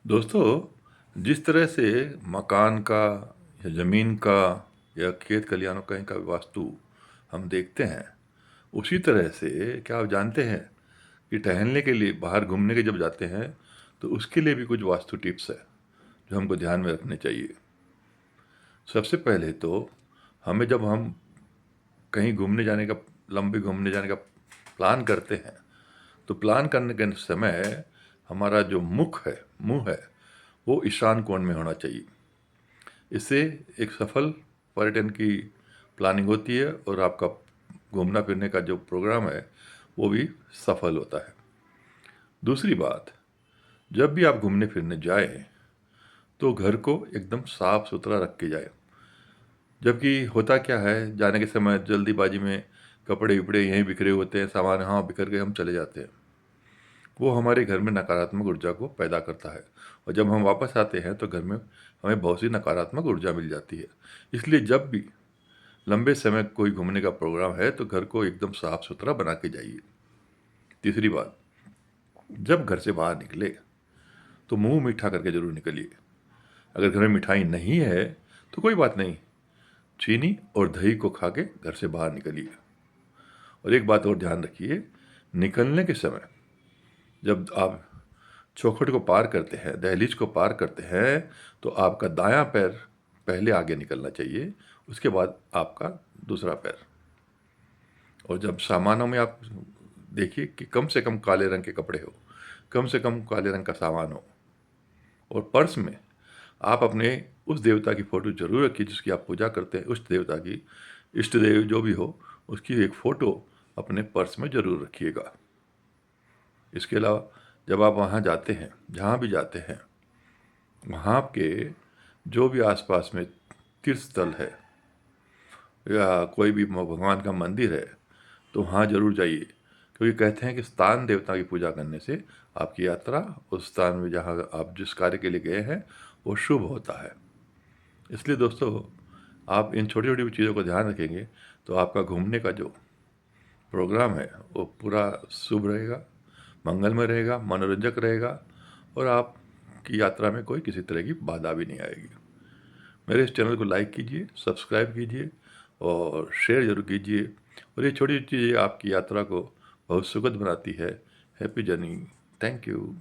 दोस्तों, जिस तरह से मकान का या ज़मीन का या खेत खलिहानों कहीं का वास्तु हम देखते हैं, उसी तरह से क्या आप जानते हैं कि टहलने के लिए बाहर घूमने के जब जाते हैं, तो उसके लिए भी कुछ वास्तु टिप्स है, जो हमको ध्यान में रखने चाहिए। सबसे पहले तो हमें जब हम कहीं घूमने जाने का लंबे घूमने जाने का प्लान करते हैं, तो प्लान करने के समय हमारा जो मुँह है, वो ईशान कोण में होना चाहिए। इससे एक सफल पर्यटन की प्लानिंग होती है और आपका घूमना फिरने का जो प्रोग्राम है वो भी सफल होता है। दूसरी बात, जब भी आप घूमने फिरने जाएं तो घर को एकदम साफ सुथरा रख के जाएं। जबकि होता क्या है, जाने के समय जल्दीबाजी में कपड़े उपड़े यहीं बिखरे होते हैं, सामान यहाँ बिखर के हम चले जाते हैं। वो हमारे घर में नकारात्मक ऊर्जा को पैदा करता है और जब हम वापस आते हैं तो घर में हमें बहुत सी नकारात्मक ऊर्जा मिल जाती है। इसलिए जब भी लंबे समय कोई घूमने का प्रोग्राम है तो घर को एकदम साफ सुथरा बना के जाइए। तीसरी बात, जब घर से बाहर निकले तो मुंह मीठा करके जरूर निकलिए। अगर घर में मिठाई नहीं है तो कोई बात नहीं, चीनी और दही को खा के घर से बाहर निकलिए। और एक बात और ध्यान रखिए, निकलने के समय जब आप चौखट को पार करते हैं, दहलीज को पार करते हैं, तो आपका दायां पैर पहले आगे निकलना चाहिए, उसके बाद आपका दूसरा पैर। और जब सामानों में आप देखिए कि कम से कम काले रंग के कपड़े हो, कम से कम काले रंग का सामान हो, और पर्स में आप अपने उस देवता की फ़ोटो जरूर रखिए जिसकी आप पूजा करते हैं। उस देवता की, इष्ट देव जो भी हो, उसकी एक फ़ोटो अपने पर्स में जरूर रखिएगा। इसके अलावा जब आप वहाँ जाते हैं, जहाँ भी जाते हैं, वहाँ के जो भी आसपास में तीर्थ स्थल है या कोई भी भगवान का मंदिर है, तो वहाँ जरूर जाइए, क्योंकि कहते हैं कि स्थान देवता की पूजा करने से आपकी यात्रा उस स्थान में जहाँ आप जिस कार्य के लिए गए हैं वो शुभ होता है। इसलिए दोस्तों, आप इन छोटी छोटी चीज़ों को ध्यान रखेंगे तो आपका घूमने का जो प्रोग्राम है वो पूरा शुभ रहेगा, मंगलमय रहेगा, मनोरंजक रहेगा, और आपकी यात्रा में कोई किसी तरह की बाधा भी नहीं आएगी। मेरे इस चैनल को लाइक कीजिए, सब्सक्राइब कीजिए और शेयर ज़रूर कीजिए। और ये छोटी चीज़ें आपकी यात्रा को बहुत सुखद बनाती है। Happy journey. Thank you.